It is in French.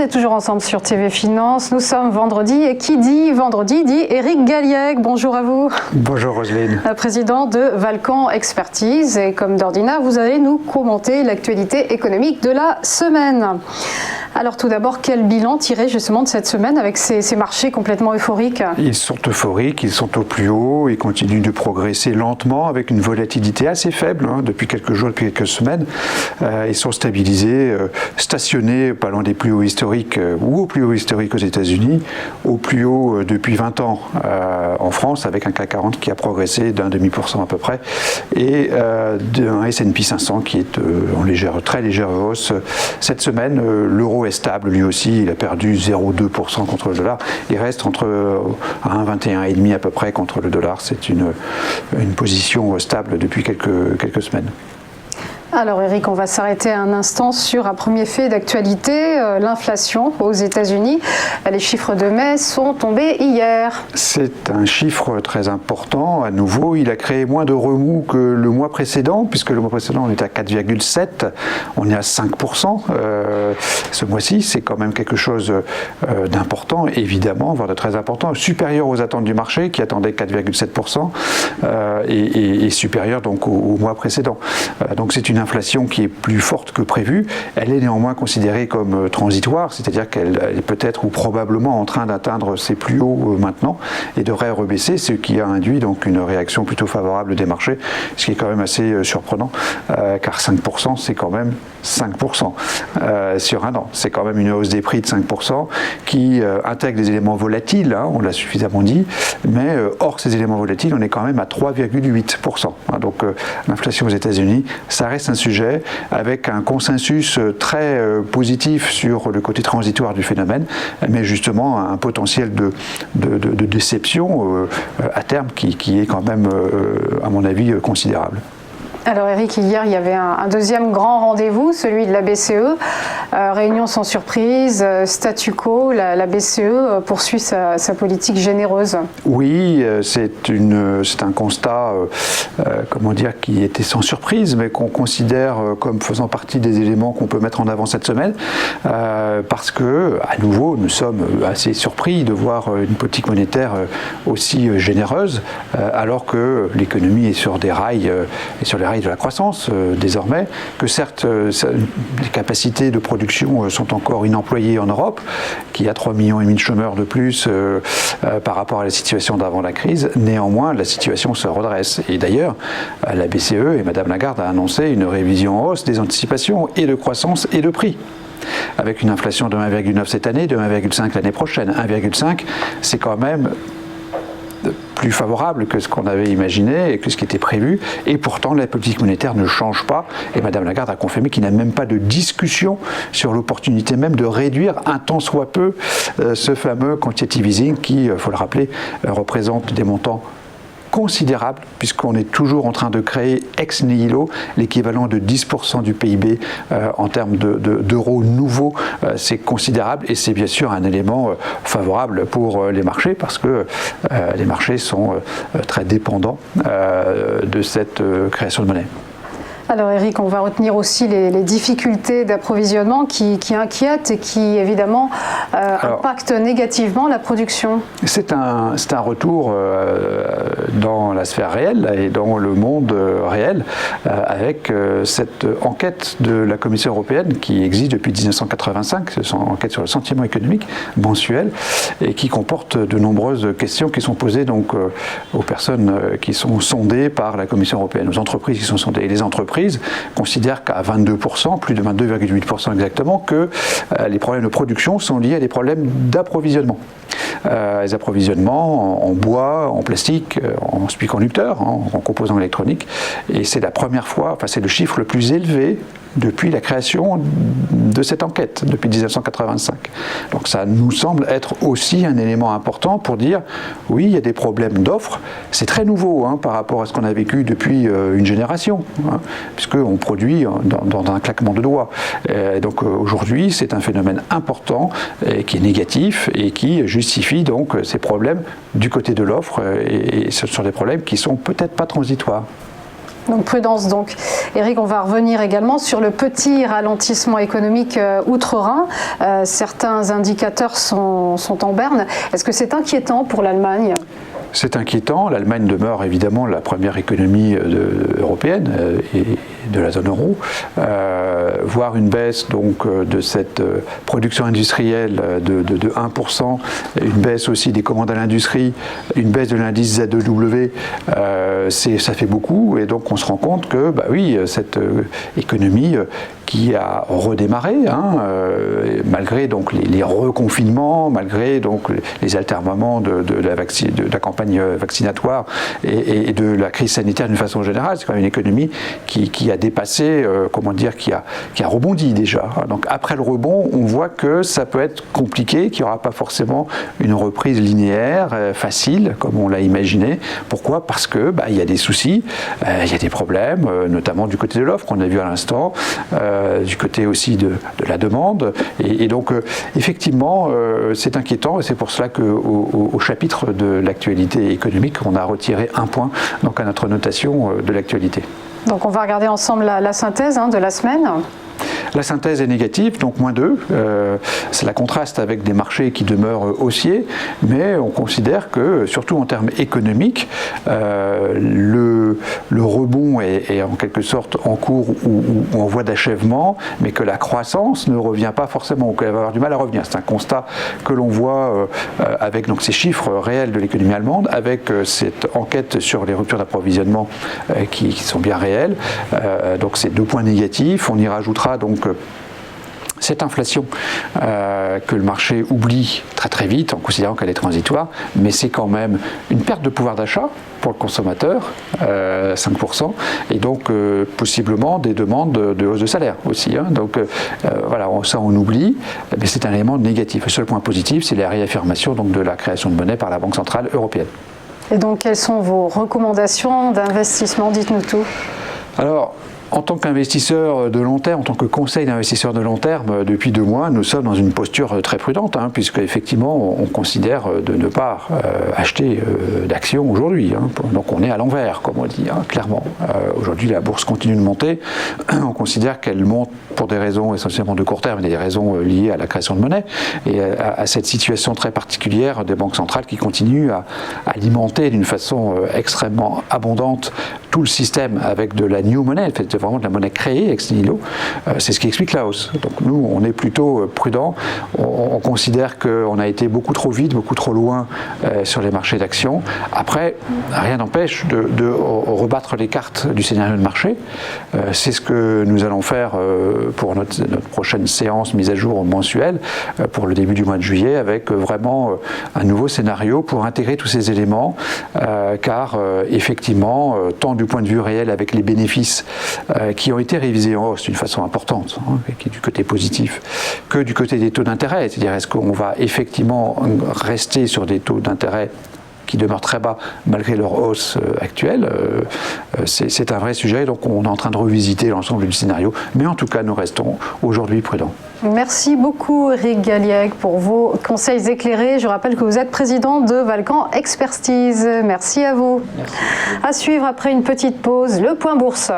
êtes toujours ensemble sur TV Finance. Nous sommes vendredi et qui dit vendredi dit Éric Galliègue. Bonjour à vous. Bonjour Roselyne. Président de Valcan Expertise. Et comme d'ordinaire, vous allez nous commenter l'actualité économique de la semaine. Alors tout d'abord, quel bilan tirer justement de cette semaine avec ces marchés complètement euphoriques? Ils sont euphoriques, ils sont au plus haut, ils continuent de progresser lentement avec une volatilité assez faible depuis quelques jours, depuis quelques semaines. Ils sont stabilisés, stationnés pas loin des plus hauts historiques ou au plus haut historique aux États-Unis, au plus haut depuis 20 ans en France, avec un CAC 40 qui a progressé d'0,5% à peu près, et un S&P 500 qui est en très légère hausse. Cette semaine, l'euro est stable, lui aussi, il a perdu 0,2% contre le dollar. Il reste entre 1,21,5 à peu près contre le dollar. C'est une position stable depuis quelques semaines. Alors Éric, on va s'arrêter un instant sur un premier fait d'actualité, l'inflation aux États-Unis. Les chiffres de mai sont tombés hier. C'est un chiffre très important. À nouveau, il a créé moins de remous que le mois précédent, puisque le mois précédent on était à 4,7, on est à 5%. Ce mois-ci, c'est quand même quelque chose d'important, évidemment, voire de très important, supérieur aux attentes du marché qui attendait 4,7% et supérieur donc au mois précédent. Donc c'est une inflation qui est plus forte que prévu. Elle est néanmoins considérée comme transitoire, c'est-à-dire qu'elle est peut-être ou probablement en train d'atteindre ses plus hauts maintenant et devrait rebaisser, ce qui a induit donc une réaction plutôt favorable des marchés, ce qui est quand même assez surprenant, car 5% c'est quand même 5% sur un an. C'est quand même une hausse des prix de 5% qui intègre des éléments volatiles, on l'a suffisamment dit, mais hors ces éléments volatiles, on est quand même à 3,8%. Donc l'inflation aux États-Unis, ça reste un sujet avec un consensus très positif sur le côté transitoire du phénomène, mais justement un potentiel de déception à terme qui est quand même, à mon avis, considérable. Alors Éric, hier il y avait un deuxième grand rendez-vous, celui de la BCE, réunion sans surprise, statu quo, la BCE poursuit sa politique généreuse. Oui, c'est un constat, qui était sans surprise, mais qu'on considère comme faisant partie des éléments qu'on peut mettre en avant cette semaine, parce que, à nouveau, nous sommes assez surpris de voir une politique monétaire aussi généreuse, alors que l'économie est sur des rails, et sur les rails de la croissance désormais, que certes les capacités de production sont encore inemployées en Europe, qui a 3,5 millions de chômeurs de plus par rapport à la situation d'avant la crise. Néanmoins, la situation se redresse. Et d'ailleurs, la BCE et Madame Lagarde a annoncé une révision en hausse des anticipations et de croissance et de prix, avec une inflation de 1,9 cette année, de 1,5 l'année prochaine. 1,5, c'est quand même plus favorable que ce qu'on avait imaginé et que ce qui était prévu, et pourtant la politique monétaire ne change pas, et Madame Lagarde a confirmé qu'il n'y a même pas de discussion sur l'opportunité même de réduire un tant soit peu ce fameux quantitative easing qui, il faut le rappeler, représente des montants considérable, puisqu'on est toujours en train de créer ex nihilo l'équivalent de 10% du PIB en termes d'euros nouveaux. C'est considérable et c'est bien sûr un élément favorable pour les marchés, parce que les marchés sont très dépendants de cette création de monnaie. Alors Éric, on va retenir aussi les difficultés d'approvisionnement qui inquiètent et qui évidemment impactent négativement la production. C'est un retour dans la sphère réelle et dans le monde réel avec cette enquête de la Commission européenne qui existe depuis 1985, c'est une enquête sur le sentiment économique mensuel et qui comporte de nombreuses questions qui sont posées donc aux personnes qui sont sondées par la Commission européenne, aux entreprises qui sont sondées. Et les entreprises considèrent qu'à 22%, plus de 22,8% exactement, que les problèmes de production sont liés à des problèmes d'approvisionnement. Les approvisionnements en bois, en plastique, en semi-conducteurs, en composants électroniques. Et c'est la première fois, enfin c'est le chiffre le plus élevé depuis la création de cette enquête, depuis 1985. Donc ça nous semble être aussi un élément important pour dire, oui, il y a des problèmes d'offres, c'est très nouveau par rapport à ce qu'on a vécu depuis une génération, puisqu'on produit dans un claquement de doigts. Et donc aujourd'hui, c'est un phénomène important qui est négatif et qui justifie donc ces problèmes du côté de l'offre, et ce sont des problèmes qui sont peut-être pas transitoires. Donc prudence donc. Eric, on va revenir également sur le petit ralentissement économique outre-Rhin. Certains indicateurs sont en berne. Est-ce que c'est inquiétant pour l'Allemagne ? C'est inquiétant. L'Allemagne demeure évidemment la première économie européenne et de la zone euro. Voir une baisse donc de cette production industrielle de 1%, une baisse aussi des commandes à l'industrie, une baisse de l'indice ZEW, ça fait beaucoup. Et donc on se rend compte que cette économie qui a redémarré, malgré donc les reconfinements, malgré donc les alterments de la campagne vaccinatoire et de la crise sanitaire d'une façon générale. C'est quand même une économie qui a dépassé, qui a rebondi déjà. Donc après le rebond, on voit que ça peut être compliqué, qu'il n'y aura pas forcément une reprise linéaire, facile, comme on l'a imaginé. Pourquoi ? Parce que il y a des soucis, il y a des problèmes, notamment du côté de l'offre qu'on a vu à l'instant. Du côté aussi de la demande. Et donc, effectivement, c'est inquiétant et c'est pour cela qu'au chapitre de l'actualité économique, on a retiré un point donc, à notre notation de l'actualité. Donc, on va regarder ensemble la synthèse de la semaine. La synthèse est négative, donc -2. Cela contraste avec des marchés qui demeurent haussiers, mais on considère que, surtout en termes économiques, le rebond est en quelque sorte en cours ou en voie d'achèvement, mais que la croissance ne revient pas forcément, ou qu'elle va avoir du mal à revenir. C'est un constat que l'on voit avec donc, ces chiffres réels de l'économie allemande, avec cette enquête sur les ruptures d'approvisionnement qui sont bien réelles. Donc c'est 2 points négatifs. On y rajoutera donc cette inflation que le marché oublie très très vite en considérant qu'elle est transitoire, mais c'est quand même une perte de pouvoir d'achat pour le consommateur, 5%, et donc possiblement des demandes de hausse de salaire aussi. Donc voilà, ça on oublie, mais c'est un élément négatif. Le seul point positif, c'est la réaffirmation donc, de la création de monnaie par la Banque Centrale Européenne. Et donc quelles sont vos recommandations d'investissement ? Dites-nous tout. Alors, en tant qu'investisseur de long terme, en tant que conseil d'investisseur de long terme, depuis 2 mois, nous sommes dans une posture très prudente, puisque effectivement, on considère de ne pas acheter d'actions aujourd'hui. Donc on est à l'envers, comme on dit, clairement. Aujourd'hui, la bourse continue de monter. On considère qu'elle monte pour des raisons essentiellement de court terme, des raisons liées à la création de monnaie et à cette situation très particulière des banques centrales qui continuent à alimenter d'une façon extrêmement abondante tout le système avec de la new money, c'est vraiment de la monnaie créée ex nihilo. C'est ce qui explique la hausse. Donc nous, on est plutôt prudent. On considère qu'on a été beaucoup trop vite, beaucoup trop loin sur les marchés d'actions. Après, rien n'empêche de rebattre les cartes du scénario de marché. C'est ce que nous allons faire pour notre prochaine séance mise à jour mensuelle pour le début du mois de juillet, avec vraiment un nouveau scénario pour intégrer tous ces éléments, car effectivement, tant du point de vue réel avec les bénéfices qui ont été révisés en hausse d'une façon importante, qui est du côté positif, que du côté des taux d'intérêt, c'est-à-dire est-ce qu'on va effectivement rester sur des taux d'intérêt qui demeurent très bas malgré leur hausse actuelle, c'est un vrai sujet, donc on est en train de revisiter l'ensemble du scénario, mais en tout cas nous restons aujourd'hui prudents. Merci beaucoup Eric Galiègue pour vos conseils éclairés. Je rappelle que vous êtes président de Valcan Expertise. Merci à vous. Merci. À suivre après une petite pause, le point bourse.